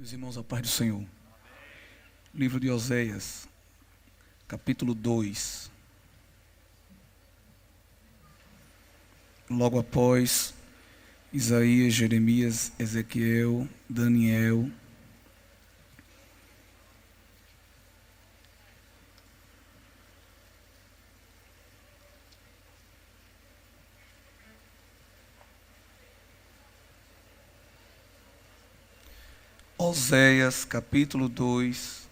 Meus irmãos, a paz do Senhor. Livro de Oséias, capítulo 2. Logo após Isaías, Jeremias, Ezequiel, Daniel. Oséias, capítulo 2.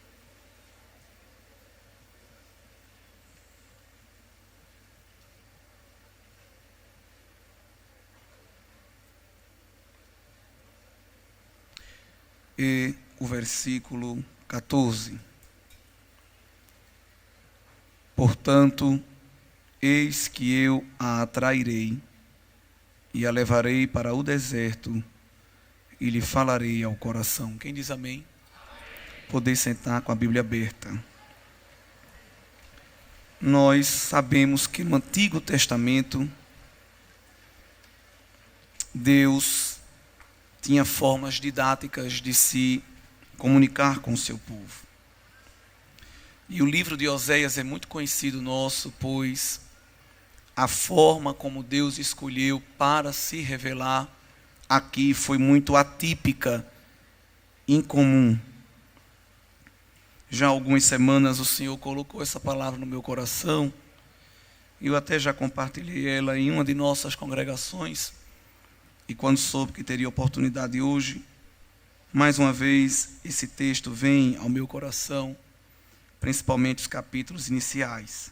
E o versículo 14. Portanto, eis que eu a atrairei e a levarei para o deserto e lhe falarei ao coração. Quem diz amém? Poder sentar com a Bíblia aberta. Nós sabemos que no Antigo Testamento, Deus tinha formas didáticas de se comunicar com o seu povo. E o livro de Oséias é muito conhecido nosso, pois a forma como Deus escolheu para se revelar aqui foi muito atípica, incomum. Já há algumas semanas o Senhor colocou essa palavra no meu coração. Eu até já compartilhei ela em uma de nossas congregações. E quando soube que teria oportunidade hoje, mais uma vez esse texto vem ao meu coração, principalmente os capítulos iniciais.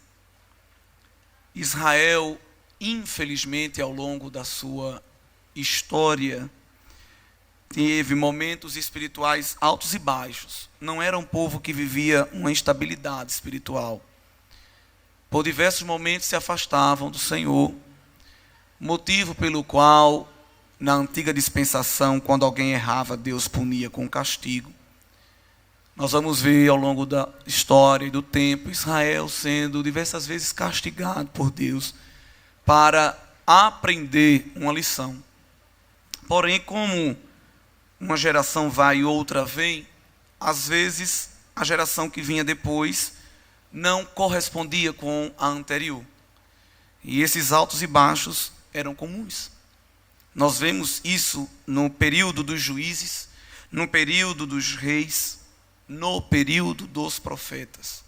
Israel, infelizmente, ao longo da sua história, teve momentos espirituais altos e baixos. Não era um povo que vivia uma instabilidade espiritual. Por diversos momentos se afastavam do Senhor, motivo pelo qual, na antiga dispensação, quando alguém errava, Deus punia com castigo. Nós vamos ver ao longo da história e do tempo, Israel sendo diversas vezes castigado por Deus para aprender uma lição. Porém, como uma geração vai e outra vem, às vezes a geração que vinha depois não correspondia com a anterior. E esses altos e baixos eram comuns. Nós vemos isso no período dos juízes, no período dos reis, no período dos profetas.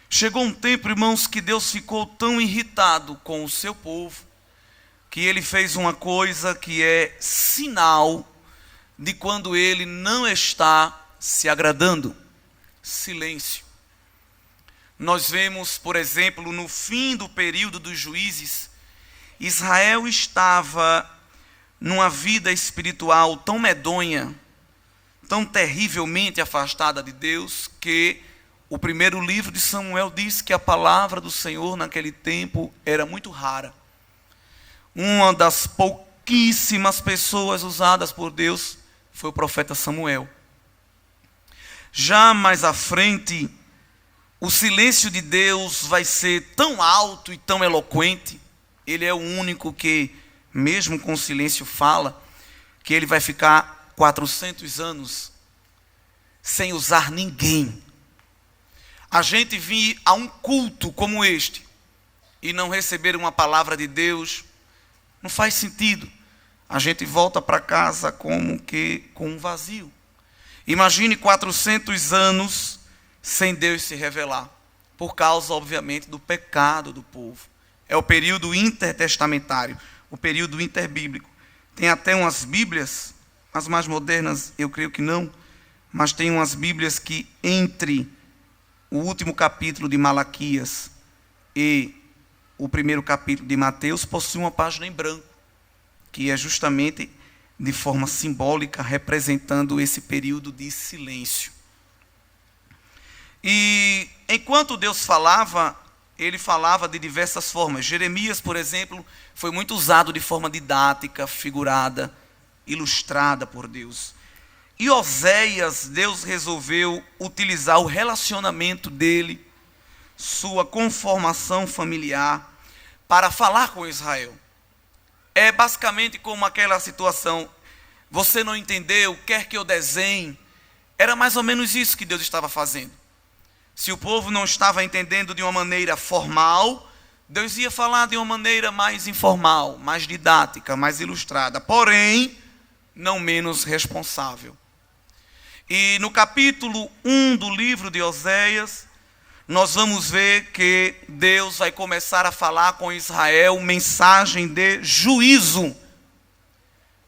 Chegou um tempo, irmãos, que Deus ficou tão irritado com o seu povo, que ele fez uma coisa que é sinal de quando ele não está se agradando: silêncio. Nós vemos, por exemplo, no fim do período dos juízes, Israel estava numa vida espiritual tão medonha, tão terrivelmente afastada de Deus, que o primeiro livro de Samuel diz que a palavra do Senhor naquele tempo era muito rara. Uma das pouquíssimas pessoas usadas por Deus foi o profeta Samuel. Já mais à frente, o silêncio de Deus vai ser tão alto e tão eloquente. Ele é o único que, mesmo com silêncio, fala, que ele vai ficar 400 anos sem usar ninguém. A gente vir a um culto como este e não receber uma palavra de Deus não faz sentido. A gente volta para casa como que com um vazio. Imagine 400 anos sem Deus se revelar, por causa, obviamente, do pecado do povo. É o período intertestamentário, o período interbíblico. Tem até umas Bíblias, as mais modernas eu creio que não, mas tem umas Bíblias que entre o último capítulo de Malaquias e o primeiro capítulo de Mateus possui uma página em branco, que é justamente de forma simbólica representando esse período de silêncio. E enquanto Deus falava, ele falava de diversas formas. Jeremias, por exemplo, foi muito usado de forma didática, figurada, ilustrada por Deus. E Oséias, Deus resolveu utilizar o relacionamento dele, sua conformação familiar, para falar com Israel. É basicamente como aquela situação: Você não entendeu, quer que eu desenhe. Era mais ou menos isso que Deus estava fazendo. Se o povo não estava entendendo de uma maneira formal, Deus ia falar de uma maneira mais informal, mais didática, mais ilustrada, porém, não menos responsável. E no capítulo 1 do livro de Oséias, nós vamos ver que Deus vai começar a falar com Israel mensagem de juízo.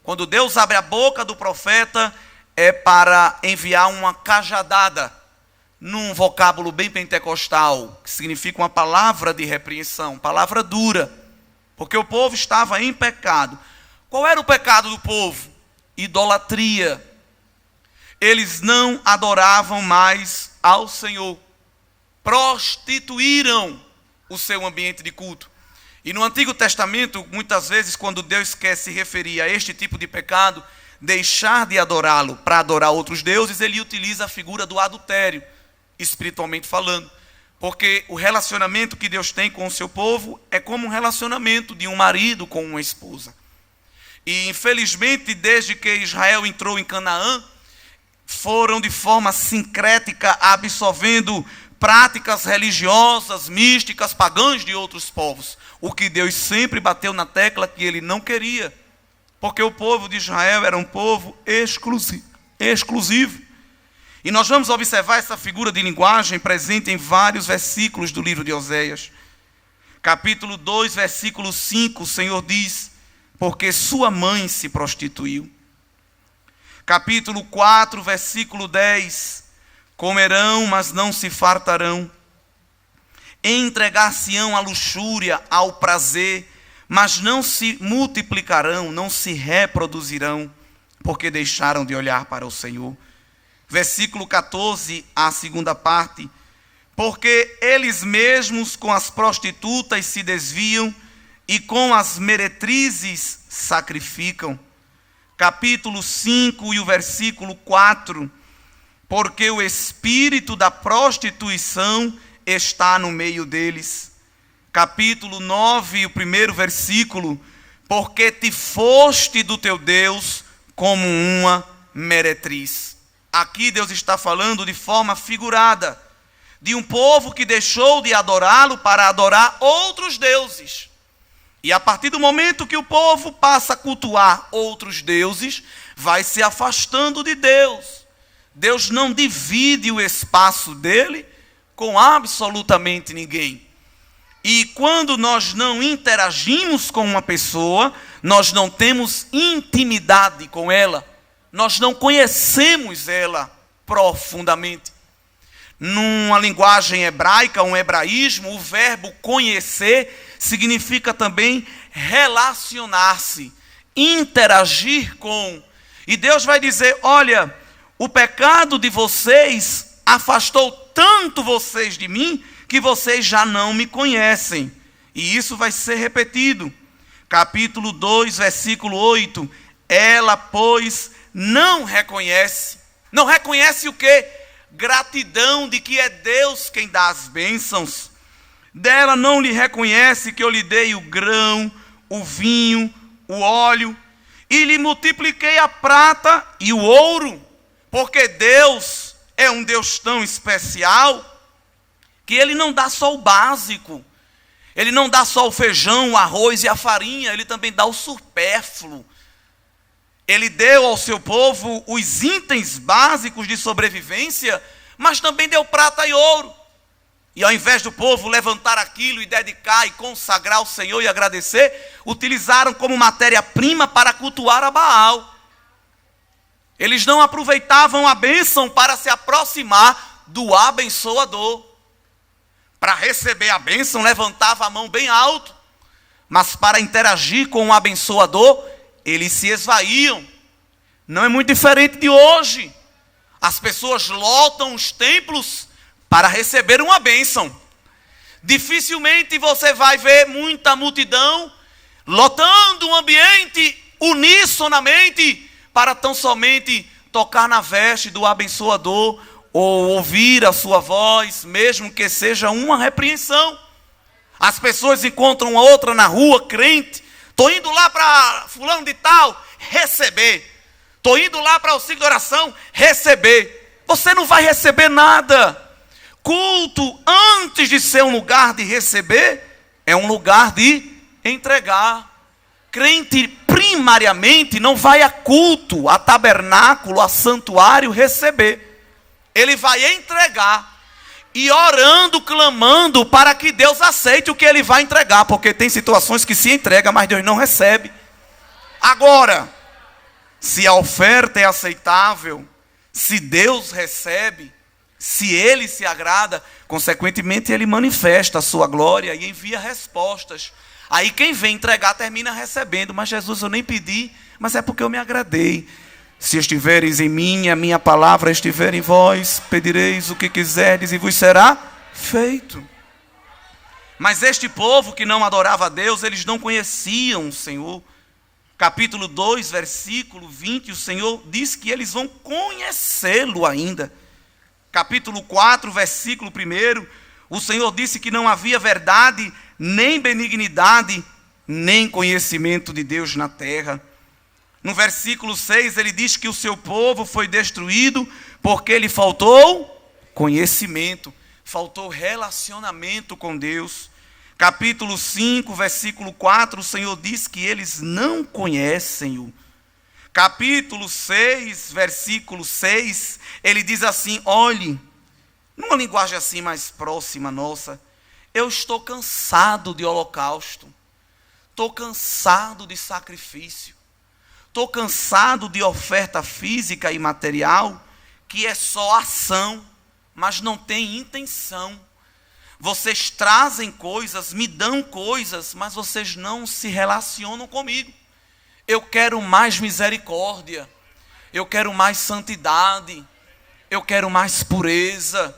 Quando Deus abre a boca do profeta, é para enviar uma cajadada, num vocábulo bem pentecostal, que significa uma palavra de repreensão, palavra dura, porque o povo estava em pecado. Qual era o pecado do povo? Idolatria. Eles não adoravam mais ao Senhor, prostituíram o seu ambiente de culto. E no Antigo Testamento, muitas vezes, quando Deus quer se referir a este tipo de pecado, deixar de adorá-lo para adorar outros deuses, ele utiliza a figura do adultério, espiritualmente falando. Porque o relacionamento que Deus tem com o seu povo é como um relacionamento de um marido com uma esposa. E infelizmente, desde que Israel entrou em Canaã, foram de forma sincrética absorvendo práticas religiosas, místicas, pagãs de outros povos. O que Deus sempre bateu na tecla que ele não queria. Porque o povo de Israel era um povo exclusivo. E nós vamos observar essa figura de linguagem presente em vários versículos do livro de Oséias. Capítulo 2, versículo 5, o Senhor diz: porque sua mãe se prostituiu. Capítulo 4, versículo 10, comerão, mas não se fartarão. Entregar-se-ão à luxúria, ao prazer, mas não se multiplicarão, não se reproduzirão, porque deixaram de olhar para o Senhor. Versículo 14, a segunda parte: porque eles mesmos com as prostitutas se desviam e com as meretrizes sacrificam. Capítulo 5 e o versículo 4: porque o espírito da prostituição está no meio deles. Capítulo 9 e o primeiro versículo: porque te foste do teu Deus como uma meretriz. Aqui Deus está falando de forma figurada, de um povo que deixou de adorá-lo para adorar outros deuses. E a partir do momento que o povo passa a cultuar outros deuses, vai se afastando de Deus. Deus não divide o espaço dele com absolutamente ninguém. E quando nós não interagimos com uma pessoa, nós não temos intimidade com ela. Nós não conhecemos ela profundamente. Numa linguagem hebraica, um hebraísmo, o verbo conhecer significa também relacionar-se, interagir com. E Deus vai dizer: olha, o pecado de vocês afastou tanto vocês de mim, que vocês já não me conhecem. E isso vai ser repetido. Capítulo 2, versículo 8: ela, pois, não reconhece. Não reconhece o quê? Gratidão de que é Deus quem dá as bênçãos. Dela não lhe reconhece que eu lhe dei o grão, o vinho, o óleo, e lhe multipliquei a prata e o ouro, porque Deus é um Deus tão especial, que Ele não dá só o básico, Ele não dá só o feijão, o arroz e a farinha, Ele também dá o supérfluo. Ele deu ao seu povo os itens básicos de sobrevivência, mas também deu prata e ouro. E ao invés do povo levantar aquilo e dedicar e consagrar ao Senhor e agradecer, utilizaram como matéria-prima para cultuar a Baal. Eles não aproveitavam a bênção para se aproximar do abençoador. Para receber a bênção, levantava a mão bem alto, mas para interagir com o abençoador, eles se esvaíam. Não é muito diferente de hoje. As pessoas lotam os templos para receber uma bênção. Dificilmente você vai ver muita multidão lotando um ambiente unissonamente para tão somente tocar na veste do abençoador ou ouvir a sua voz, mesmo que seja uma repreensão. As pessoas encontram outra na rua, crente: estou indo lá para fulano de tal receber. Estou indo lá para o auxílio de oração receber. Você não vai receber nada. Culto, antes de ser um lugar de receber, é um lugar de entregar. Crente, primariamente, não vai a culto, a tabernáculo, a santuário receber. Ele vai entregar. E orando, clamando para que Deus aceite o que ele vai entregar. Porque tem situações que se entrega, mas Deus não recebe. Agora, se a oferta é aceitável, se Deus recebe, se ele se agrada, consequentemente ele manifesta a sua glória e envia respostas. Aí quem vem entregar termina recebendo. Mas Jesus, eu nem pedi, mas é porque eu me agradei. Se estiveres em mim, a minha palavra estiver em vós, pedireis o que quiserdes e vos será feito. Mas este povo que não adorava a Deus, eles não conheciam o Senhor. Capítulo 2, versículo 20, o Senhor diz que eles vão conhecê-lo ainda. Capítulo 4, versículo 1, o Senhor disse que não havia verdade, nem benignidade, nem conhecimento de Deus na terra. No versículo 6, ele diz que o seu povo foi destruído porque lhe faltou conhecimento, faltou relacionamento com Deus. Capítulo 5, versículo 4, o Senhor diz que eles não conhecem-o. Capítulo 6, versículo 6, ele diz assim, olhe, numa linguagem assim mais próxima nossa, eu estou cansado de holocausto, estou cansado de sacrifício, estou cansado de oferta física e material, que é só ação, mas não tem intenção. Vocês trazem coisas, me dão coisas, mas vocês não se relacionam comigo. Eu quero mais misericórdia, eu quero mais santidade, eu quero mais pureza,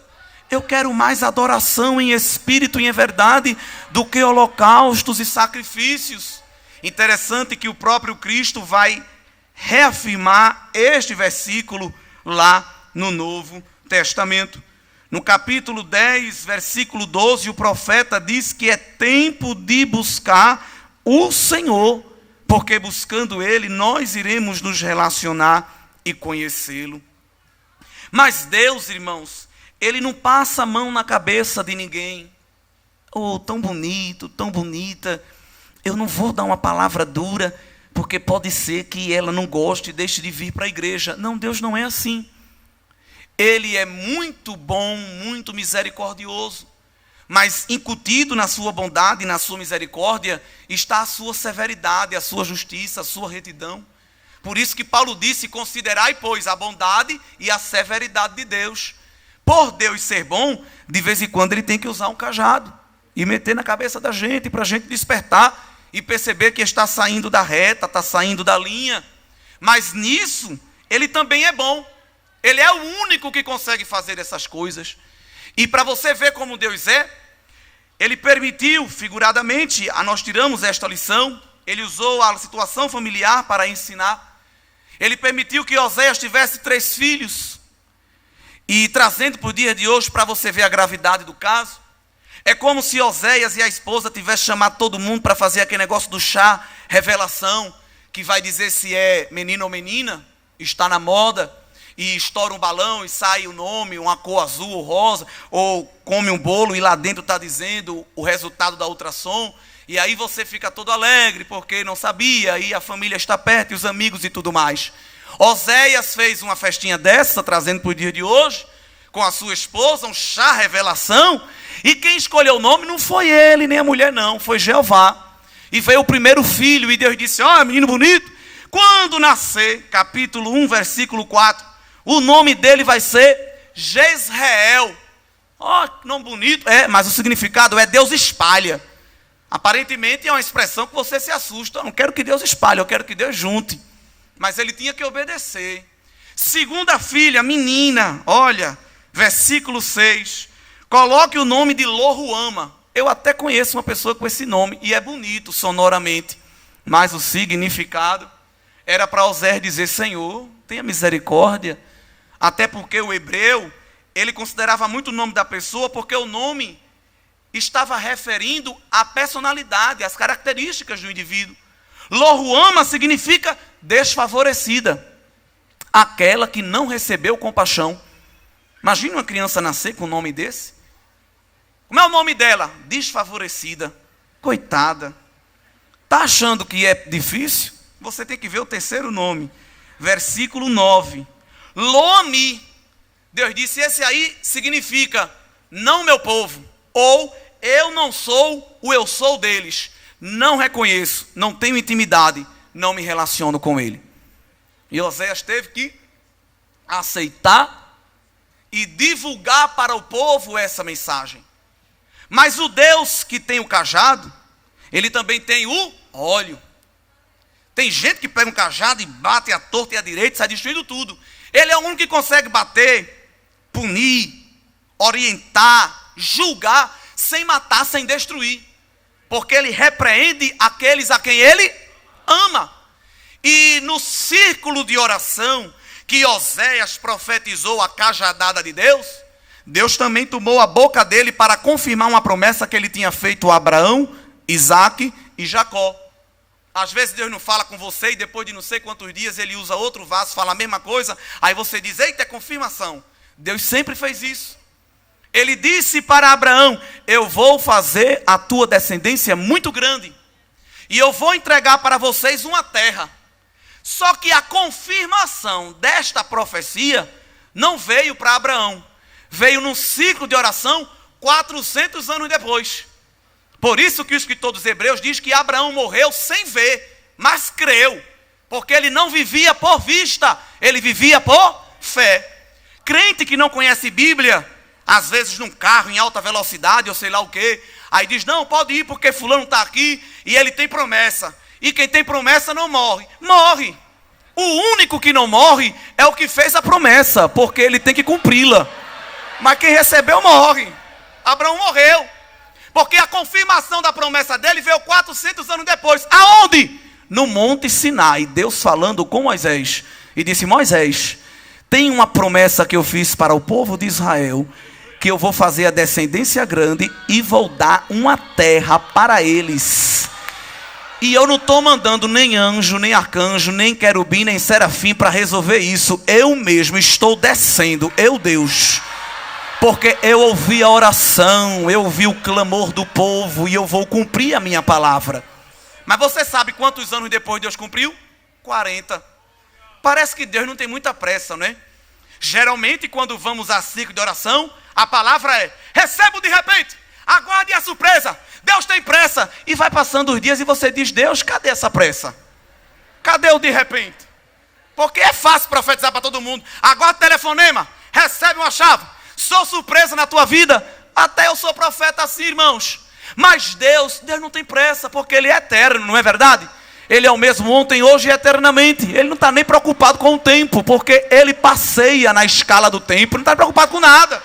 eu quero mais adoração em espírito e em verdade do que holocaustos e sacrifícios. Interessante que o próprio Cristo vai reafirmar este versículo lá no Novo Testamento. No capítulo 10, versículo 12, o profeta diz que é tempo de buscar o Senhor, porque buscando Ele, nós iremos nos relacionar e conhecê-lo. Mas Deus, irmãos, Ele não passa a mão na cabeça de ninguém. Oh, tão bonito, tão bonita. Eu não vou dar uma palavra dura, porque pode ser que ela não goste e deixe de vir para a igreja. Não, Deus não é assim. Ele é muito bom, muito misericordioso. Mas incutido na sua bondade e na sua misericórdia, está a sua severidade, a sua justiça, a sua retidão. Por isso que Paulo disse, considerai, pois, a bondade e a severidade de Deus. Por Deus ser bom, de vez em quando ele tem que usar um cajado e meter na cabeça da gente, para a gente despertar e perceber que está saindo da reta, está saindo da linha. Mas nisso, ele também é bom. Ele é o único que consegue fazer essas coisas. E para você ver como Deus é, ele permitiu, figuradamente, nós tiramos esta lição, ele usou a situação familiar para ensinar. Ele permitiu que Oséias tivesse 3 filhos. E trazendo para o dia de hoje, para você ver a gravidade do caso, é como se Oséias e a esposa tivessem chamado todo mundo para fazer aquele negócio do chá, revelação, que vai dizer se é menino ou menina, está na moda, e estoura um balão e sai o nome, uma cor azul ou rosa, ou come um bolo e lá dentro está dizendo o resultado da ultrassom, e aí você fica todo alegre, porque não sabia, e a família está perto, e os amigos e tudo mais. Oséias fez uma festinha dessa, trazendo para o dia de hoje, com a sua esposa, um chá revelação, e quem escolheu o nome não foi ele, nem a mulher não, foi Jeová. E veio o primeiro filho, e Deus disse, ó, menino bonito, quando nascer, capítulo 1, versículo 4, o nome dele vai ser Jezreel. Ó, que nome bonito. É, mas o significado é Deus espalha. Aparentemente é uma expressão que você se assusta. Eu não quero que Deus espalhe, eu quero que Deus junte. Mas ele tinha que obedecer. Segunda filha, menina, olha, versículo 6. Coloque o nome de Loruama. Eu até conheço uma pessoa com esse nome, e é bonito sonoramente. Mas o significado era para Oséias dizer, Senhor, tenha misericórdia. Até porque o hebreu, ele considerava muito o nome da pessoa, porque o nome estava referindo à personalidade, às características do indivíduo. Loruama significa desfavorecida. aquela que não recebeu compaixão. Imagina uma criança nascer com um nome desse. Como é o nome dela? Desfavorecida. Coitada. Está achando que é difícil? Você tem que ver o terceiro nome. Versículo 9. Lo-ami. Deus disse, esse aí significa, não meu povo. Ou, eu não sou o eu sou deles. Não reconheço, não tenho intimidade, não me relaciono com ele. E Oséias teve que aceitar e divulgar para o povo essa mensagem. Mas o Deus que tem o cajado, ele também tem o óleo. Tem gente que pega um cajado e bate à torta e à direita, sai destruindo tudo. Ele é o único que consegue bater, punir, orientar, julgar, sem matar, sem destruir. Porque ele repreende aqueles a quem ele ama. E no círculo de oração que Oséias profetizou a cajadada de Deus, Deus também tomou a boca dele para confirmar uma promessa que ele tinha feito a Abraão, Isaque e Jacó. Às vezes Deus não fala com você e depois de não sei quantos dias ele usa outro vaso, fala a mesma coisa, aí você diz, eita, é confirmação. Deus sempre fez isso. Ele disse para Abraão, eu vou fazer a tua descendência muito grande, e eu vou entregar para vocês uma terra. Só que a confirmação desta profecia não veio para Abraão, veio num ciclo de oração 400 anos depois. Por isso que o escritor dos Hebreus diz que Abraão morreu sem ver, mas creu, porque ele não vivia por vista, ele vivia por fé. Crente que não conhece Bíblia, às vezes num carro em alta velocidade, ou sei lá o quê, aí diz, não, pode ir porque fulano está aqui e ele tem promessa. E quem tem promessa não morre. Morre. O único que não morre é o que fez a promessa, porque ele tem que cumpri-la. Mas quem recebeu morre. Abraão morreu. Porque a confirmação da promessa dele veio 400 anos depois. Aonde? No Monte Sinai. Deus falando com Moisés. E disse, Moisés, tem uma promessa que eu fiz para o povo de Israel, que eu vou fazer a descendência grande e vou dar uma terra para eles. E eu não estou mandando nem anjo, nem arcanjo, nem querubim, nem serafim para resolver isso. Eu mesmo estou descendo, eu Deus. Porque eu ouvi a oração, eu ouvi o clamor do povo e eu vou cumprir a minha palavra. Mas você sabe quantos anos depois Deus cumpriu? 40. Parece que Deus não tem muita pressa, não é? Geralmente quando vamos a ciclo de oração, a palavra é, recebo de repente, aguarde a surpresa, Deus tem pressa. E vai passando os dias e você diz, Deus, cadê essa pressa? Cadê o de repente? Porque é fácil profetizar para todo mundo. Aguarde o telefonema, recebe uma chave. Sou surpresa na tua vida. Até eu sou profeta assim, irmãos. Mas Deus não tem pressa, porque Ele é eterno, não é verdade? Ele é o mesmo ontem, hoje e eternamente. Ele não está nem preocupado com o tempo, porque Ele passeia na escala do tempo, não está preocupado com nada.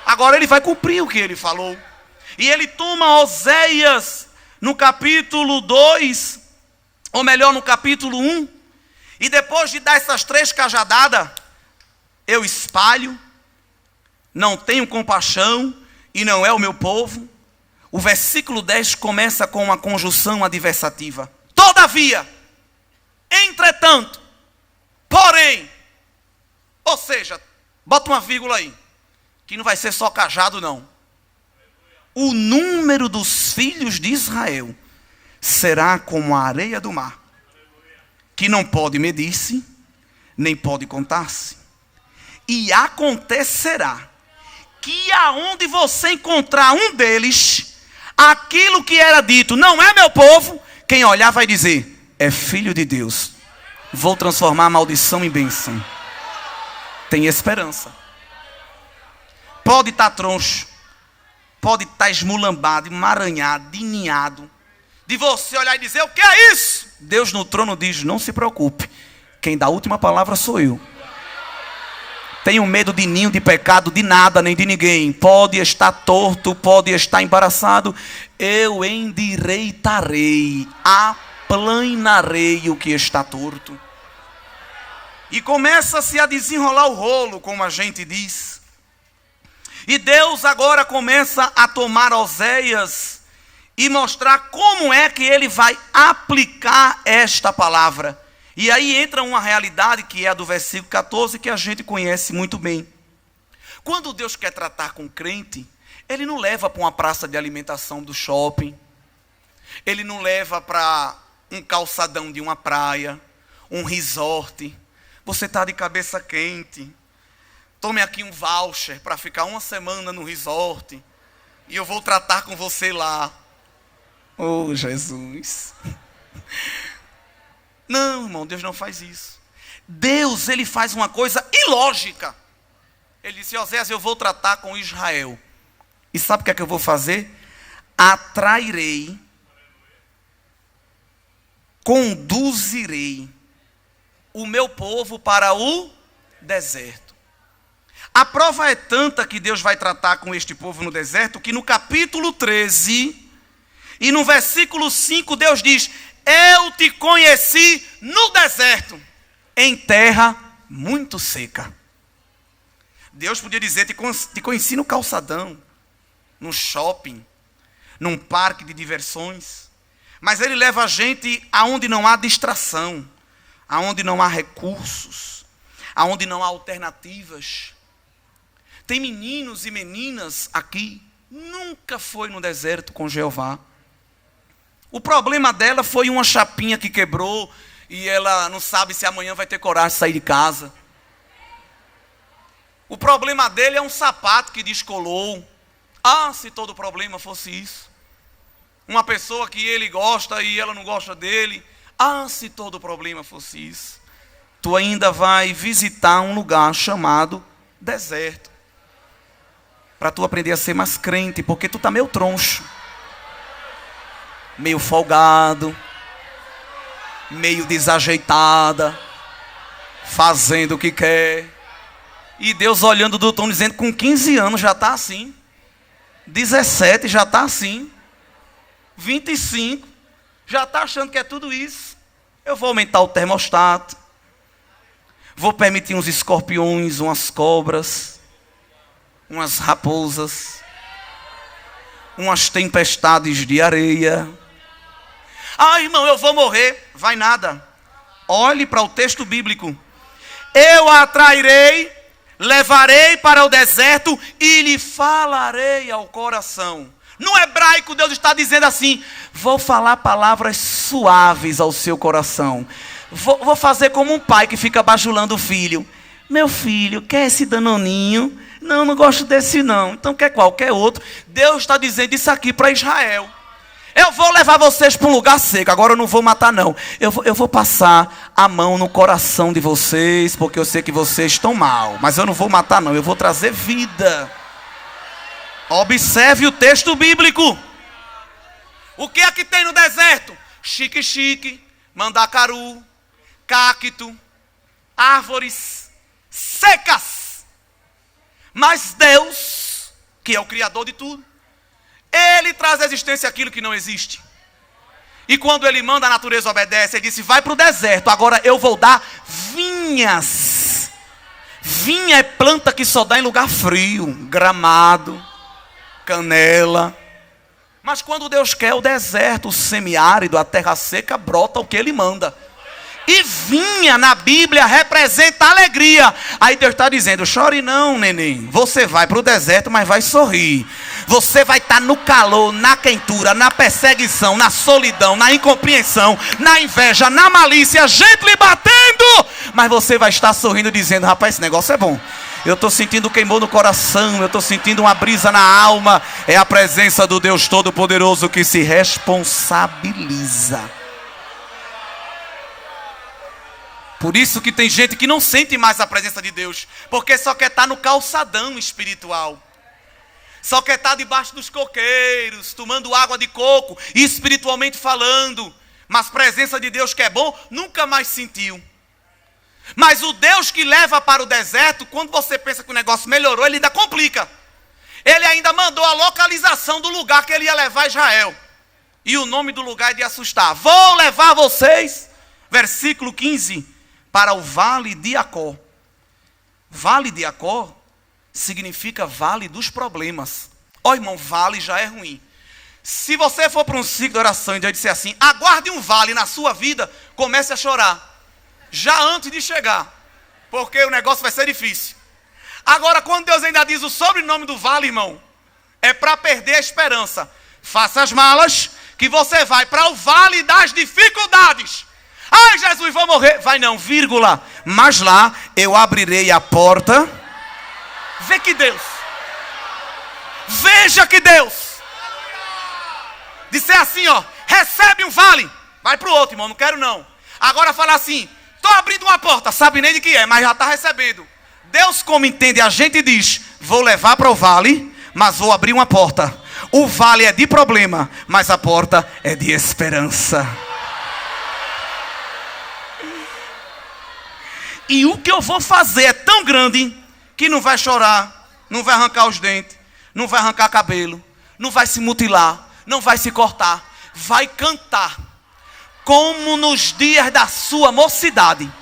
Agora Ele vai cumprir o que Ele falou. E Ele toma Oséias no capítulo 2, ou melhor, no capítulo 1. E depois de dar essas 3 cajadadas, eu espalho, não tenho compaixão e não é o meu povo. O versículo 10 começa com uma conjunção adversativa. Todavia, entretanto, porém, ou seja, bota uma vírgula aí, que não vai ser só cajado não. O número dos filhos de Israel será como a areia do mar, que não pode medir-se, nem pode contar-se. E acontecerá que aonde você encontrar um deles, aquilo que era dito, não é meu povo, quem olhar vai dizer, é filho de Deus. Vou transformar a maldição em bênção. Tem esperança. Pode estar troncho, pode estar esmulambado, emaranhado, ninhado, de você olhar e dizer, o que é isso? Deus no trono diz, não se preocupe, quem dá a última palavra sou eu. Tenho medo de ninho, de pecado, de nada, nem de ninguém. Pode estar torto, pode estar embaraçado. Eu endireitarei, aplanarei o que está torto. E começa-se a desenrolar o rolo, como a gente diz. E Deus agora começa a tomar Oséias e mostrar como é que ele vai aplicar esta palavra. E aí entra uma realidade que é a do versículo 14, que a gente conhece muito bem. Quando Deus quer tratar com o crente, Ele não leva para uma praça de alimentação do shopping, Ele não leva para um calçadão de uma praia, um resort. Você está de cabeça quente, tome aqui um voucher para ficar uma semana no resort, e eu vou tratar com você lá. Oh, Jesus! Não, irmão, Deus não faz isso. Deus, Ele faz uma coisa ilógica. Ele disse: Oséias, eu vou tratar com Israel. E sabe o que é que eu vou fazer? Atrairei, conduzirei o meu povo para o deserto. A prova é tanta que Deus vai tratar com este povo no deserto, que no capítulo 13 e no versículo 5 Deus diz: eu te conheci no deserto, em terra muito seca. Deus podia dizer: te conheci no calçadão, no shopping, num parque de diversões. Mas Ele leva a gente aonde não há distração, aonde não há recursos, aonde não há alternativas. Tem meninos e meninas aqui, nunca foi no deserto com Jeová. O problema dela foi uma chapinha que quebrou e ela não sabe se amanhã vai ter coragem de sair de casa. O problema dele é um sapato que descolou. Ah, se todo problema fosse isso. Uma pessoa que ele gosta e ela não gosta dele. Ah, se todo problema fosse isso. Tu ainda vai visitar um lugar chamado deserto, para tu aprender a ser mais crente, porque tu tá meio troncho, meio folgado, meio desajeitada, fazendo o que quer. E Deus olhando do tom, dizendo: com 15 anos já está assim, 17 já está assim, 25 já está achando que é tudo isso. Eu vou aumentar o termostato, vou permitir uns escorpiões, umas cobras, umas raposas, umas tempestades de areia. Ah, irmão, eu vou morrer. Vai nada. Olhe para o texto bíblico. Eu a atrairei, levarei para o deserto e lhe falarei ao coração. No hebraico, Deus está dizendo assim: vou falar palavras suaves ao seu coração. Vou fazer como um pai que fica bajulando o filho. Meu filho, quer esse danoninho? Não, não gosto desse não. Então quer qualquer outro. Deus está dizendo isso aqui para Israel. Eu vou levar vocês para um lugar seco. Agora eu não vou matar não. Eu vou passar a mão no coração de vocês, porque eu sei que vocês estão mal. Mas eu não vou matar não. Eu vou trazer vida. Observe o texto bíblico. O que é que tem no deserto? Xique-xique, mandacaru, cacto, árvores secas. Mas Deus, que é o Criador de tudo, Ele traz à existência aquilo que não existe. E quando Ele manda, a natureza obedece. Ele disse: vai para o deserto, agora eu vou dar vinhas. Vinha é planta que só dá em lugar frio, gramado, canela. Mas quando Deus quer o deserto, o semiárido, a terra seca, brota o que Ele manda. E vinha na Bíblia representa alegria. Aí Deus está dizendo: chore não, neném. Você vai para o deserto, mas vai sorrir. Você vai estar no calor, na quentura, na perseguição, na solidão, na incompreensão, na inveja, na malícia, gente lhe batendo. Mas você vai estar sorrindo, dizendo: rapaz, esse negócio é bom. Eu estou sentindo queimou no coração, eu estou sentindo uma brisa na alma. É a presença do Deus Todo-Poderoso que se responsabiliza. Por isso que tem gente que não sente mais a presença de Deus, porque só quer estar no calçadão espiritual. Só quer estar debaixo dos coqueiros, tomando água de coco, espiritualmente falando. Mas presença de Deus que é bom, nunca mais sentiu. Mas o Deus que leva para o deserto, quando você pensa que o negócio melhorou, ele ainda complica. Ele ainda mandou a localização do lugar que ele ia levar Israel. E o nome do lugar é de assustar. Vou levar vocês, versículo 15, para o vale de Acó. Vale de Acó significa vale dos problemas. Ó, irmão, vale já é ruim. Se você for para um ciclo de oração e Deus disser assim: aguarde um vale na sua vida, comece a chorar. Já antes de chegar. Porque o negócio vai ser difícil. Agora, quando Deus ainda diz o sobrenome do vale, irmão, é para perder a esperança. Faça as malas, que você vai para o vale das dificuldades. Ai, Jesus, vou morrer. Vai não, vírgula. Mas lá eu abrirei a porta. Vê que Deus. Veja que Deus. Disser assim, ó. Recebe um vale. Vai para o outro, irmão. Não quero não. Agora fala assim. Estou abrindo uma porta. Sabe nem de que é, mas já está recebendo. Deus, como entende a gente, diz. Vou levar para o vale, mas vou abrir uma porta. O vale é de problema, mas a porta é de esperança. E o que eu vou fazer é tão grande que não vai chorar, não vai arrancar os dentes, não vai arrancar cabelo, não vai se mutilar, não vai se cortar, vai cantar como nos dias da sua mocidade.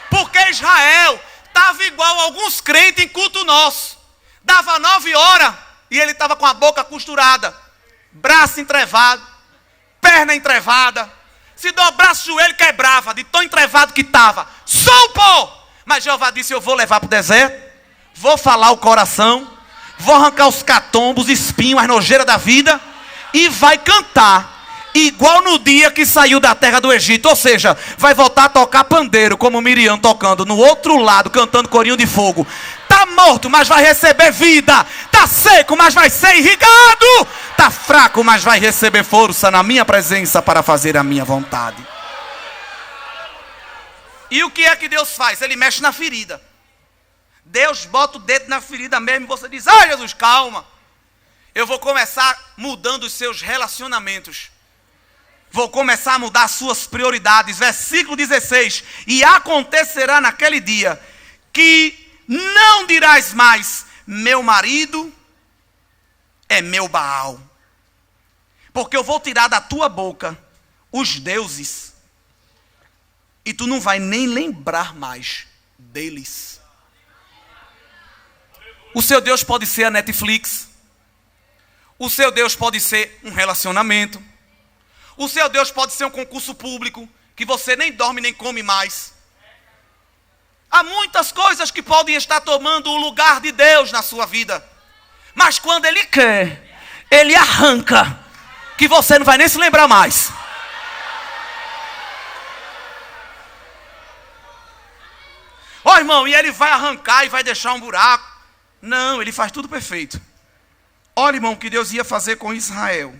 Porque Israel estava igual a alguns crentes em culto nosso. Dava 9 horas e ele estava com a boca costurada, braço entrevado, perna entrevada. Se dobrasse o joelho, quebrava, de tão entrevado que estava. Só o pó! Mas Jeová disse, eu vou levar para o deserto, vou falar o coração, vou arrancar os catombos, os espinhos, as nojeiras da vida, e vai cantar, igual no dia que saiu da terra do Egito. Ou seja, vai voltar a tocar pandeiro, como Miriam tocando no outro lado, cantando corinho de fogo. Está morto, mas vai receber vida. Está seco, mas vai ser irrigado. Está fraco, mas vai receber força na minha presença para fazer a minha vontade. E o que é que Deus faz? Ele mexe na ferida. Deus bota o dedo na ferida mesmo e você diz, ah, Jesus, calma. Eu vou começar mudando os seus relacionamentos. Vou começar a mudar as suas prioridades. Versículo 16. E acontecerá naquele dia que não dirás mais, meu marido é meu Baal. Porque eu vou tirar da tua boca os deuses. E tu não vai nem lembrar mais deles. O seu Deus pode ser a Netflix. O seu Deus pode ser um relacionamento. O seu Deus pode ser um concurso público, que você nem dorme nem come mais. Há muitas coisas que podem estar tomando o lugar de Deus na sua vida. Mas quando Ele quer, Ele arranca, que você não vai nem se lembrar mais. Ó, irmão, e Ele vai arrancar e vai deixar um buraco. Não, Ele faz tudo perfeito. Olha, irmão, o que Deus ia fazer com Israel.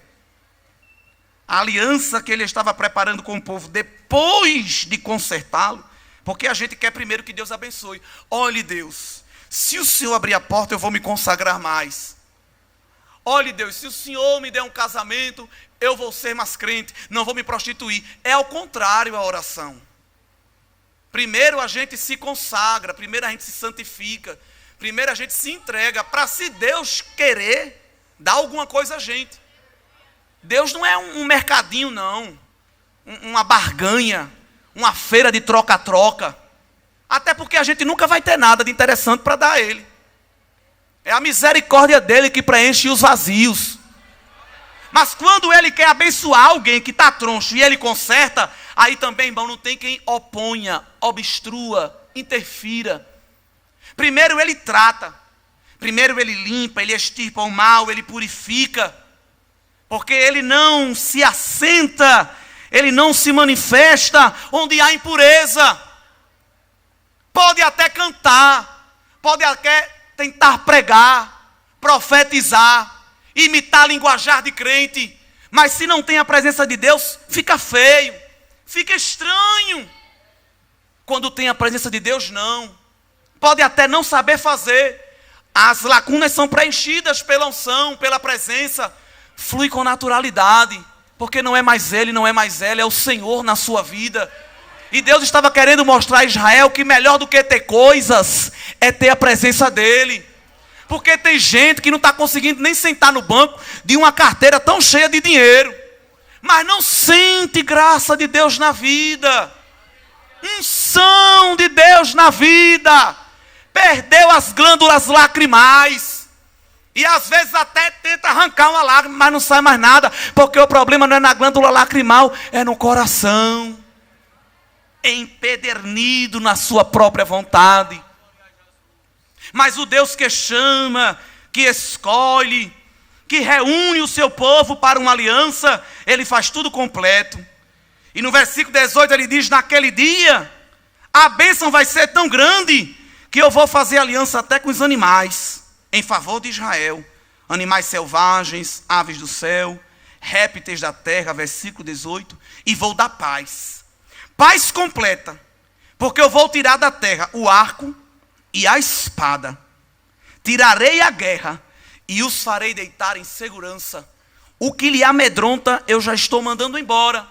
A aliança que Ele estava preparando com o povo depois de consertá-lo. Porque a gente quer primeiro que Deus abençoe. Olhe, Deus, se o Senhor abrir a porta, eu vou me consagrar mais. Olhe, Deus, se o Senhor me der um casamento, eu vou ser mais crente, não vou me prostituir. É ao contrário a oração. Primeiro a gente se consagra, primeiro a gente se santifica, primeiro a gente se entrega, para se Deus querer, dar alguma coisa a gente. Deus não é um mercadinho, não. Uma barganha. Uma feira de troca-troca. Até porque a gente nunca vai ter nada de interessante para dar a Ele. É a misericórdia dEle que preenche os vazios. Mas quando Ele quer abençoar alguém que está troncho e Ele conserta, aí também, irmão, não tem quem oponha, obstrua, interfira. Primeiro Ele trata. Primeiro Ele limpa, Ele extirpa o mal, Ele purifica. Porque Ele não se assenta, Ele não se manifesta onde há impureza. Pode até cantar, pode até tentar pregar, profetizar, imitar linguajar de crente. Mas se não tem a presença de Deus, fica feio, fica estranho. Quando tem a presença de Deus, não. Pode até não saber fazer. As lacunas são preenchidas pela unção, pela presença. Flui com naturalidade. Porque não é mais ele, não é mais ela, é o Senhor na sua vida. E Deus estava querendo mostrar a Israel que melhor do que ter coisas é ter a presença dEle. Porque tem gente que não está conseguindo nem sentar no banco de uma carteira tão cheia de dinheiro. Mas não sente graça de Deus na vida. Unção de Deus na vida. Perdeu as glândulas lacrimais. E às vezes até tenta arrancar uma lágrima, mas não sai mais nada. Porque o problema não é na glândula lacrimal, é no coração. empedernido na sua própria vontade. Mas o Deus que chama, que escolhe, que reúne o seu povo para uma aliança, ele faz tudo completo. E no versículo 18 ele diz: naquele dia, a bênção vai ser tão grande, que eu vou fazer aliança até com os animais, em favor de Israel. Animais selvagens, aves do céu, répteis da terra, versículo 18. E vou dar paz. Paz completa. Porque eu vou tirar da terra o arco e a espada. Tirarei a guerra e os farei deitar em segurança. O que lhe amedronta, eu já estou mandando embora.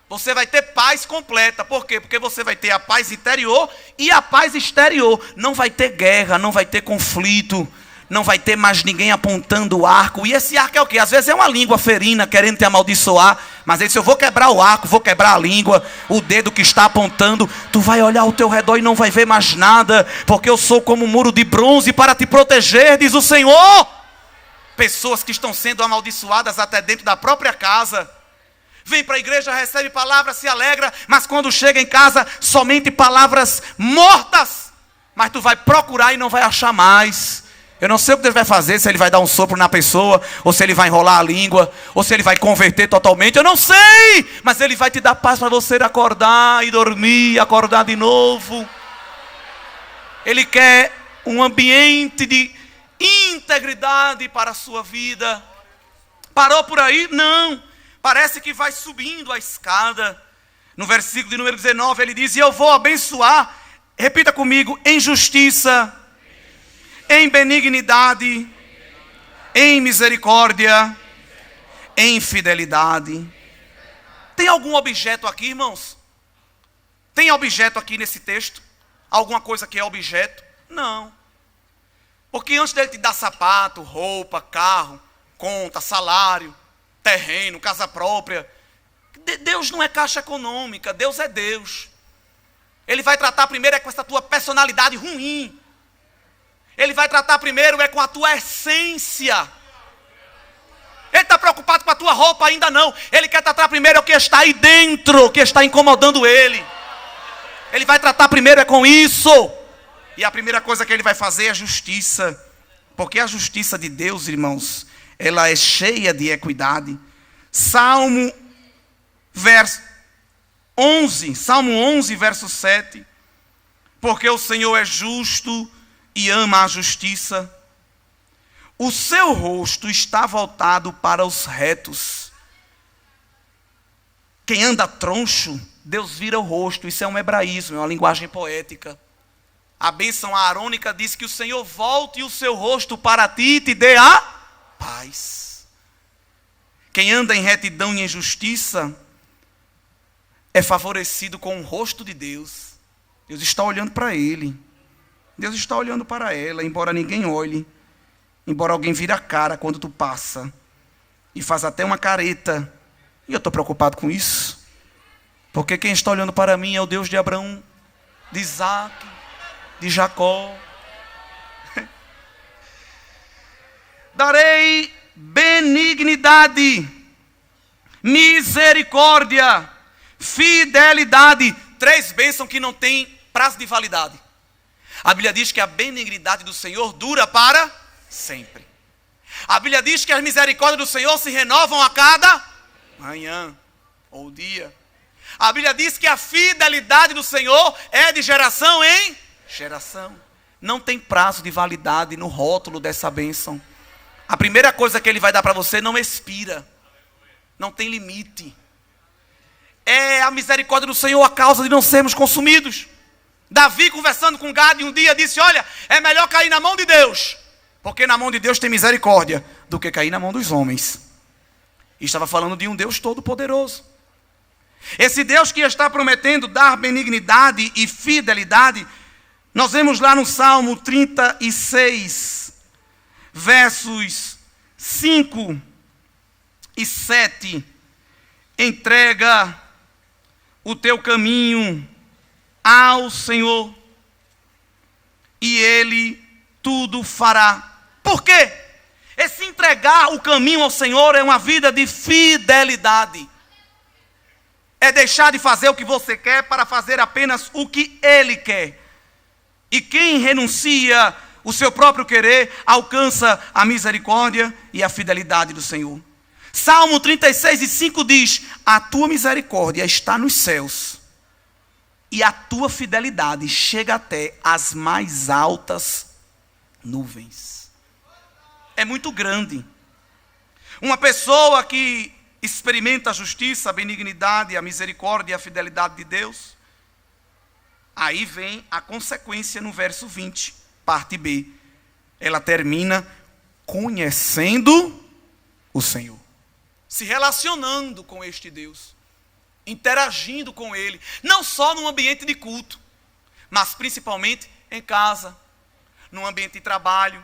Você vai ter paz completa. Por quê? Porque você vai ter a paz interior e a paz exterior. Não vai ter guerra, não vai ter conflito. Não vai ter mais ninguém apontando o arco. E esse arco é o quê? Às vezes é uma língua ferina querendo te amaldiçoar. Mas aí se eu vou quebrar o arco, vou quebrar a língua, o dedo que está apontando, tu vai olhar ao teu redor e não vai ver mais nada. Porque eu sou como um muro de bronze para te proteger, diz o Senhor. Pessoas que estão sendo amaldiçoadas até dentro da própria casa. Vem para a igreja, recebe palavra, se alegra, mas quando chega em casa, somente palavras mortas. Mas tu vai procurar e não vai achar mais. Eu não sei o que Deus vai fazer, se ele vai dar um sopro na pessoa, ou se ele vai enrolar a língua, ou se ele vai converter totalmente, eu não sei. Mas ele vai te dar paz para você acordar e dormir, acordar de novo. Ele quer um ambiente de integridade para a sua vida. Parou por aí? Não. Parece que vai subindo a escada. No versículo de número 19 ele diz: e eu vou abençoar, repita comigo, em justiça, em benignidade, em misericórdia, em fidelidade. Tem algum objeto aqui, irmãos? Tem objeto aqui nesse texto? Alguma coisa que é objeto? Não. Porque antes dele te dar sapato, roupa, carro, conta, salário, terreno, casa própria, Deus não é caixa econômica, Deus é Deus. Ele vai tratar primeiro com essa tua personalidade ruim. Ele vai tratar primeiro com a tua essência. Ele está preocupado com a tua roupa ainda não. Ele quer tratar primeiro o que está aí dentro, o que está incomodando ele. Ele vai tratar primeiro com isso. E a primeira coisa que ele vai fazer é a justiça. Porque a justiça de Deus, irmãos, ela é cheia de equidade. Salmo 11, verso 7. Porque o Senhor é justo e ama a justiça. O seu rosto está voltado para os retos. Quem anda troncho, Deus vira o rosto. Isso é um hebraísmo, é uma linguagem poética. A bênção arônica diz que o Senhor volte o seu rosto para ti e te dê a paz. Quem anda em retidão e em justiça é favorecido com o rosto de Deus. Deus está olhando para ele. Deus está olhando para ela, embora ninguém olhe. Embora alguém vire a cara quando tu passa. E faz até uma careta. E eu estou preocupado com isso. Porque quem está olhando para mim é o Deus de Abraão, de Isaac, de Jacó. Darei benignidade, misericórdia, fidelidade. 3 bênçãos que não têm prazo de validade. A Bíblia diz que a benignidade do Senhor dura para sempre. A Bíblia diz que as misericórdias do Senhor se renovam a cada manhã ou dia. A Bíblia diz que a fidelidade do Senhor é de geração em geração. Não tem prazo de validade no rótulo dessa bênção. A primeira coisa que ele vai dar para você não expira. Não tem limite. É a misericórdia do Senhor a causa de não sermos consumidos. Davi, conversando com Gade um dia, disse: olha, é melhor cair na mão de Deus, porque na mão de Deus tem misericórdia, do que cair na mão dos homens. E estava falando de um Deus todo-poderoso. Esse Deus que está prometendo dar benignidade e fidelidade, nós vemos lá no Salmo 36, versos 5 e 7. Entrega o teu caminho ao Senhor, e Ele tudo fará. Por quê? Esse entregar o caminho ao Senhor é uma vida de fidelidade. é deixar de fazer o que você quer para fazer apenas o que Ele quer. E quem renuncia o seu próprio querer, alcança a misericórdia e a fidelidade do Senhor. Salmo 36:5 diz: a tua misericórdia está nos céus, e a tua fidelidade chega até as mais altas nuvens. É muito grande. Uma pessoa que experimenta a justiça, a benignidade, a misericórdia e a fidelidade de Deus, aí vem a consequência no verso 20, parte B. Ela termina conhecendo o Senhor, se relacionando com este Deus, interagindo com Ele, não só num ambiente de culto, mas principalmente em casa, num ambiente de trabalho,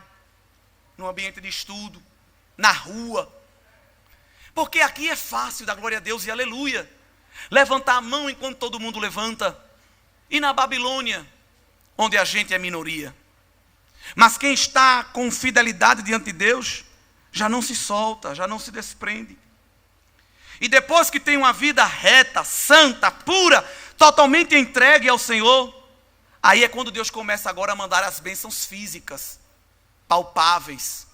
num ambiente de estudo, na rua. Porque aqui é fácil dar glória a Deus e aleluia, levantar a mão enquanto todo mundo levanta. E na Babilônia, onde a gente é minoria. Mas quem está com fidelidade diante de Deus, já não se solta, já não se desprende. E depois que tem uma vida reta, santa, pura, totalmente entregue ao Senhor, aí é quando Deus começa agora a mandar as bênçãos físicas, palpáveis,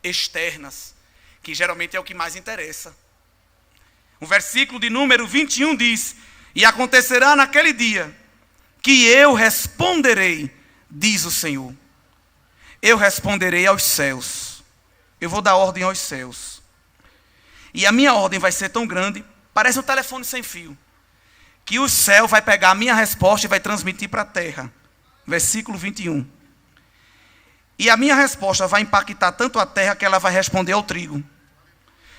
externas, que geralmente é o que mais interessa. O versículo de número 21 diz: e acontecerá naquele dia, que eu responderei, diz o Senhor. Eu responderei aos céus. Eu vou dar ordem aos céus. E a minha ordem vai ser tão grande, parece um telefone sem fio, que o céu vai pegar a minha resposta e vai transmitir para a terra. Versículo 21. E a minha resposta vai impactar tanto a terra que ela vai responder ao trigo.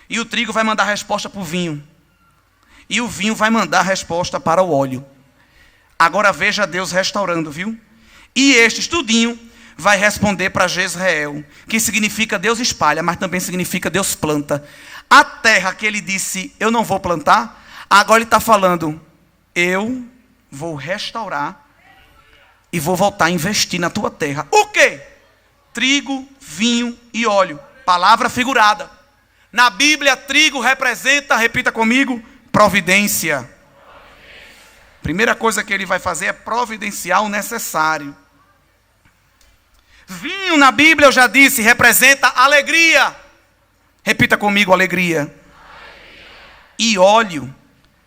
E o trigo vai mandar resposta para o vinho. E o vinho vai mandar resposta para o óleo. Agora veja Deus restaurando, viu? E este estudinho vai responder para Jezreel, que significa Deus espalha, mas também significa Deus planta. A terra que ele disse, eu não vou plantar, agora ele está falando, eu vou restaurar e vou voltar a investir na tua terra. O quê? Trigo, vinho e óleo. Palavra figurada. Na Bíblia, trigo representa, repita comigo, providência. Primeira coisa que ele vai fazer é providenciar o necessário. Vinho na Bíblia, eu já disse, representa alegria. Repita comigo, alegria. E óleo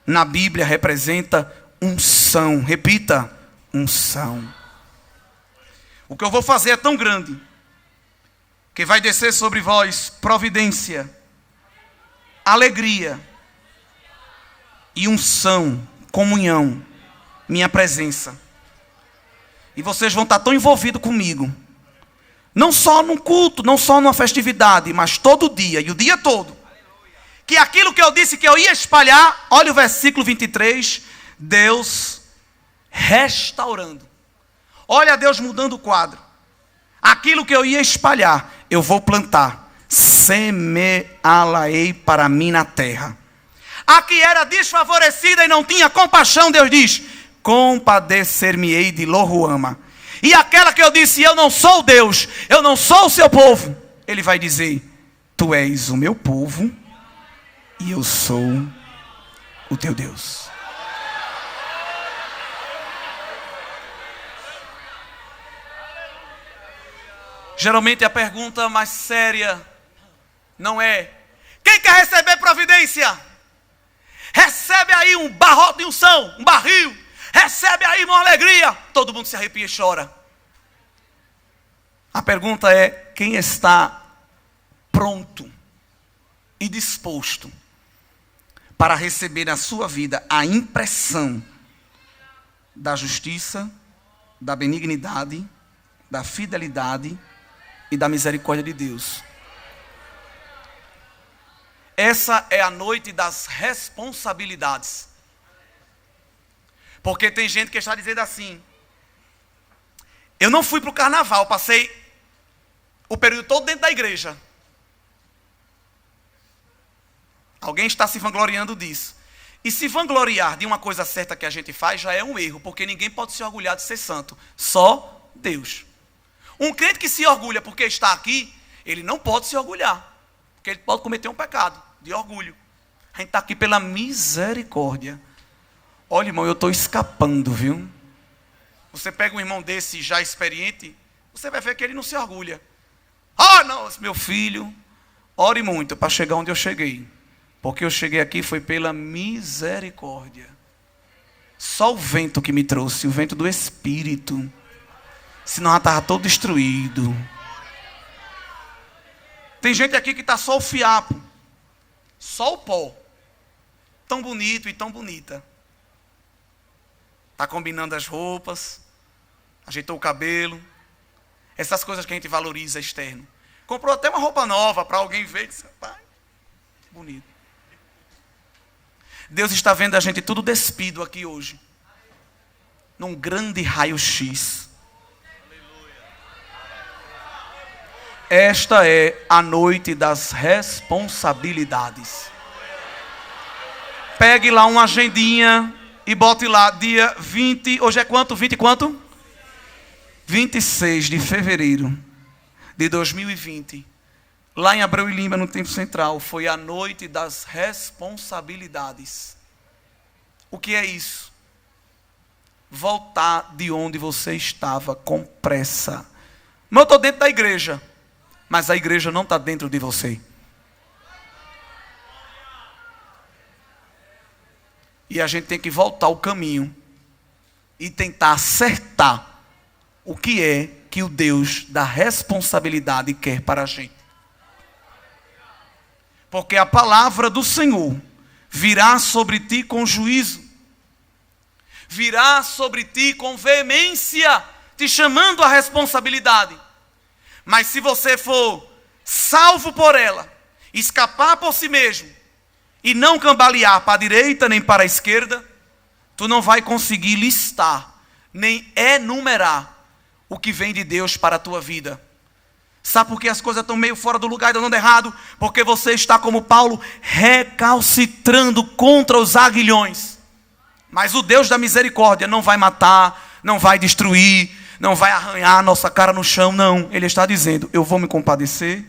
na Bíblia representa unção. Repita, unção. O que eu vou fazer é tão grande, que vai descer sobre vós providência, alegria e unção, comunhão, minha presença. E vocês vão estar tão envolvidos comigo, não só num culto, não só numa festividade, mas todo dia e o dia todo, que aquilo que eu disse que eu ia espalhar, olha o versículo 23, Deus restaurando. Olha Deus mudando o quadro. Aquilo que eu ia espalhar, eu vou plantar. Semeá-la-ei para mim na terra. A que era desfavorecida e não tinha compaixão, Deus diz, compadecer-me-ei de Loruama. E aquela que eu disse, eu não sou Deus, eu não sou o seu povo, ele vai dizer, tu és o meu povo e eu sou o teu Deus. Geralmente a pergunta mais séria não é, quem quer receber providência? Recebe aí um barrote de unção, um barril, recebe aí uma alegria. Todo mundo se arrepia e chora. A pergunta é, quem está pronto e disposto para receber na sua vida a impressão da justiça, da benignidade, da fidelidade e da misericórdia de Deus? Essa é a noite das responsabilidades. Porque tem gente que está dizendo assim, eu não fui para o carnaval, passei o período todo dentro da igreja. Alguém está se vangloriando disso. E se vangloriar de uma coisa certa que a gente faz, já é um erro, porque ninguém pode se orgulhar de ser santo, só Deus. Um crente que se orgulha porque está aqui, ele não pode se orgulhar, porque ele pode cometer um pecado de orgulho. A gente está aqui pela misericórdia Olha, irmão, eu estou escapando, viu? Você pega um irmão desse já experiente, você vai ver que ele não se orgulha. Ah, não, meu filho, ore muito para chegar onde eu cheguei. Porque eu cheguei aqui foi pela misericórdia. Só o vento que me trouxe, o vento do Espírito. Senão já estava todo destruído. Tem gente aqui que está só o fiapo. Só o pó. Tão bonito e tão bonita. Está combinando as roupas. Ajeitou o cabelo. Essas coisas que a gente valoriza externo. Comprou até uma roupa nova para alguém ver e disse, pai, que bonito. Deus está vendo a gente tudo despido aqui hoje. Num grande raio-x. Esta é a noite das responsabilidades. Pegue lá uma agendinha e bote lá dia 20, hoje é quanto? 20 quanto? 26 de fevereiro de 2020. Lá em Abreu e Lima, no Templo Central, foi a noite das responsabilidades. O que é isso? Voltar de onde você estava com pressa. Mas eu estou dentro da igreja. Mas a igreja não está dentro de você. E a gente tem que voltar ao caminho e tentar acertar o que é que o Deus da responsabilidade quer para a gente. Porque a palavra do Senhor virá sobre ti com juízo, virá sobre ti com veemência, te chamando à responsabilidade. Mas se você for salvo por ela, escapar por si mesmo, e não cambalear para a direita nem para a esquerda, tu não vai conseguir listar, nem enumerar o que vem de Deus para a tua vida. Sabe por que as coisas estão meio fora do lugar e dando errado? Porque você está como Paulo, recalcitrando contra os aguilhões. Mas o Deus da misericórdia não vai matar, não vai destruir, não vai arranhar a nossa cara no chão, não. Ele está dizendo, eu vou me compadecer,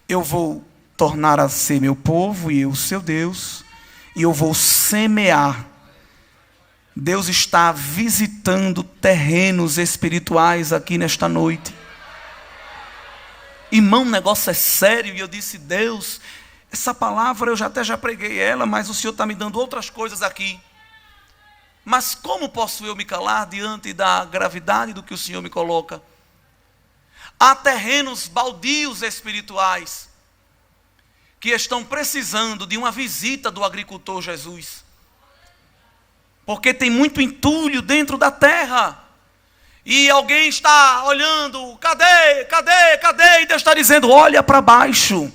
eu vou tornar a ser meu povo e eu seu Deus, e eu vou semear. Deus está visitando terrenos espirituais aqui nesta noite. Irmão, o negócio é sério, e eu disse, Deus, essa palavra eu já preguei ela, mas o Senhor está me dando outras coisas aqui. Mas como posso eu me calar diante da gravidade do que o Senhor me coloca? Há terrenos baldios espirituais que estão precisando de uma visita do agricultor Jesus. Porque tem muito entulho dentro da terra. E alguém está olhando, cadê? E Deus está dizendo, olha para baixo.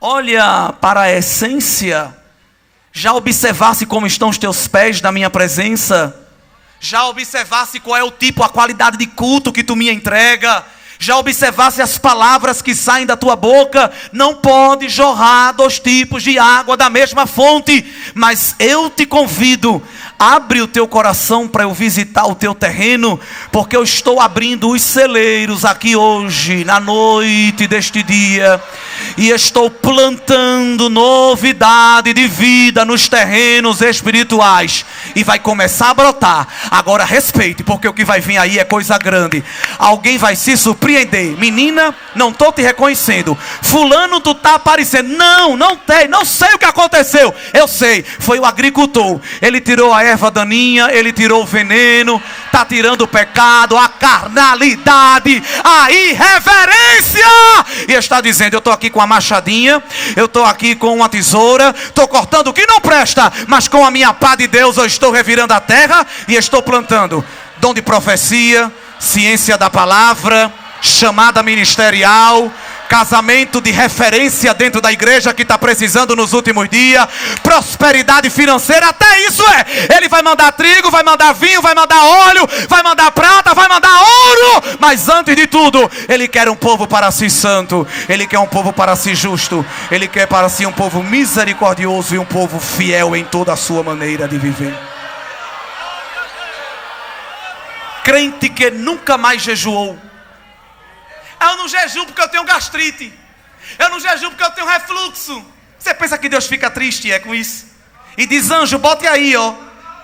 Olha para a essência. Já observasse como estão os teus pés na minha presença? Já observasse qual é o tipo, a qualidade de culto que tu me entrega? Já observasse as palavras que saem da tua boca? Não pode jorrar 2 tipos de água da mesma fonte. Mas eu te convido, abre o teu coração para eu visitar o teu terreno, porque eu estou abrindo os celeiros aqui hoje, na noite deste dia, e estou plantando novidade de vida nos terrenos espirituais, e vai começar a brotar. Agora respeite, porque o que vai vir aí é coisa grande. Alguém vai se surpreender. Menina, não estou te reconhecendo. Fulano, tu está aparecendo. Não sei o que aconteceu. Eu sei, foi o agricultor. Ele tirou a erva daninha, ele tirou o veneno, está tirando o pecado, a carnalidade, a irreverência, e está dizendo, eu estou aqui com a machadinha, eu estou aqui com uma tesoura, estou cortando o que não presta, mas com a minha pá de Deus eu estou revirando a terra e estou plantando dom de profecia, ciência da palavra, chamada ministerial, casamento de referência dentro da igreja que está precisando nos últimos dias, prosperidade financeira, até isso é. Ele vai mandar trigo, vai mandar vinho, vai mandar óleo, vai mandar prata, vai mandar ouro, mas antes de tudo, Ele quer um povo para si santo, Ele quer um povo para si justo, Ele quer para si um povo misericordioso e um povo fiel em toda a sua maneira de viver. Crente que nunca mais jejuou. Eu não jejuo porque eu tenho gastrite. Eu não jejuo porque eu tenho refluxo. Você pensa que Deus fica triste com isso? E diz, anjo, bote aí,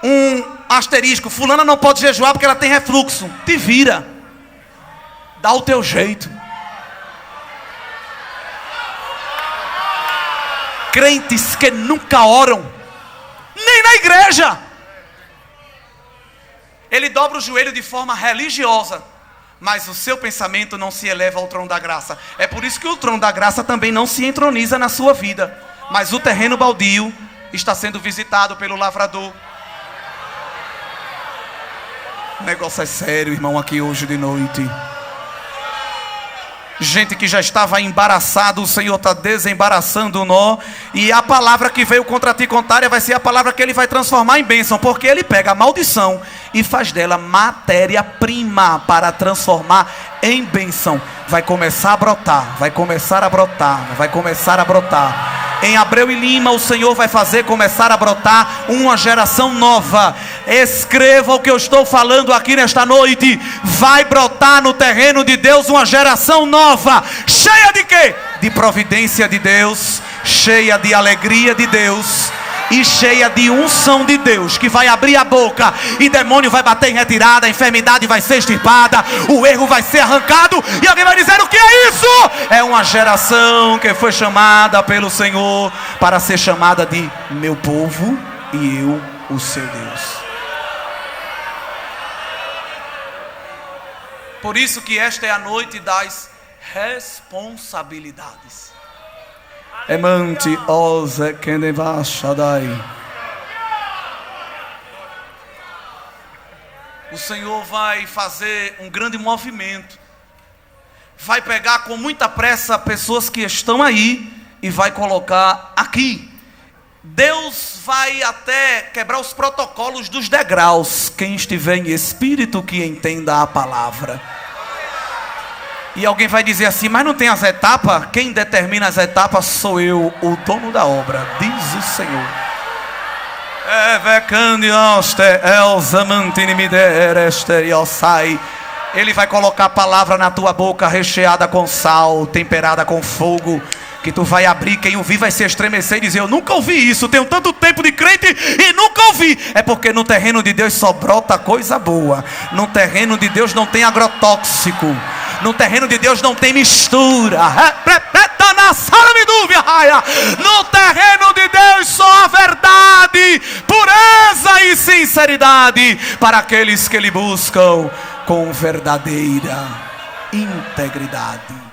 um asterisco: fulana não pode jejuar porque ela tem refluxo. Te vira, dá o teu jeito. Crentes que nunca oram, nem na igreja. Ele dobra o joelho de forma religiosa, mas o seu pensamento não se eleva ao trono da graça. É por isso que o trono da graça também não se entroniza na sua vida. Mas o terreno baldio está sendo visitado pelo lavrador. O negócio é sério, irmão, aqui hoje de noite. Gente que já estava embaraçado, o Senhor está desembaraçando o nó. E a palavra que veio contra ti contrária vai ser a palavra que Ele vai transformar em bênção. Porque Ele pega a maldição e faz dela matéria-prima para transformar em bênção. Vai começar a brotar, vai começar a brotar, vai começar a brotar. Em Abreu e Lima o Senhor vai fazer começar a brotar uma geração nova. Escreva o que eu estou falando aqui nesta noite. Vai brotar no terreno de Deus uma geração nova. Cheia de quê? De providência de Deus, cheia de alegria de Deus e cheia de unção de Deus, que vai abrir a boca e demônio vai bater em retirada, a enfermidade vai ser extirpada, o erro vai ser arrancado. E alguém vai dizer: o que é isso? É uma geração que foi chamada pelo Senhor para ser chamada de meu povo e eu o seu Deus. Por isso que esta é a noite das responsabilidades. Emante oze kenevashadai. O Senhor vai fazer um grande movimento. Vai pegar com muita pressa pessoas que estão aí e vai colocar aqui. Deus vai até quebrar os protocolos dos degraus. Quem estiver em espírito que entenda a palavra. E alguém vai dizer assim: mas não tem as etapas? Quem determina as etapas sou eu, o dono da obra, diz o Senhor. Ele vai colocar a palavra na tua boca, recheada com sal, temperada com fogo, que tu vai abrir, quem ouvir vai se estremecer e dizer: eu nunca ouvi isso, tenho tanto tempo de crente e nunca ouvi. É porque no terreno de Deus só brota coisa boa. No terreno de Deus não tem agrotóxico. No terreno de Deus não tem mistura. No terreno de Deus só a verdade, pureza e sinceridade para aqueles que lhe buscam com verdadeira integridade.